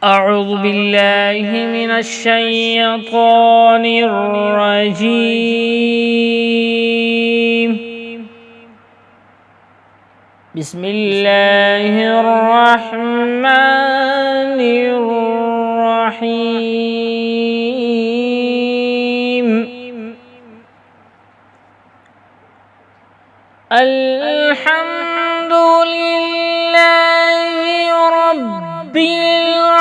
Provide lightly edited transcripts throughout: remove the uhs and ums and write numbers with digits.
أعوذ بالله من الشيطان الرجيم. بسم الله الرحمن الرحيم. الحمد لله رب العالمين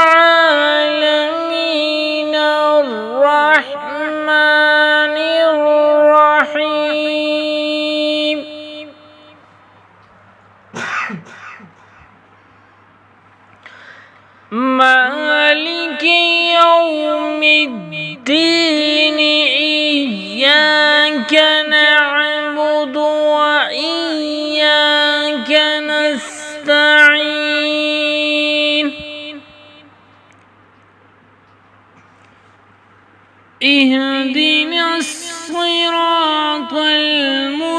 الرحمن الرحيم مالك يوم الدين. إياك نعبد وإياك نستعين. اهدنا الصراط المستقيم.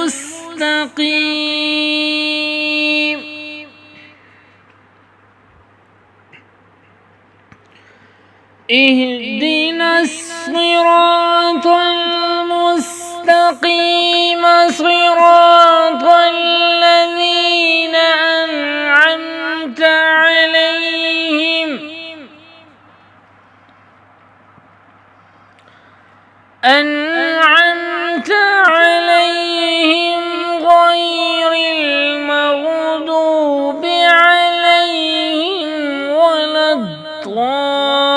اهدنا الصراط المستقيم صراط الذين أنعمت عليهم غير المغضوب عليهم ولا الضالين.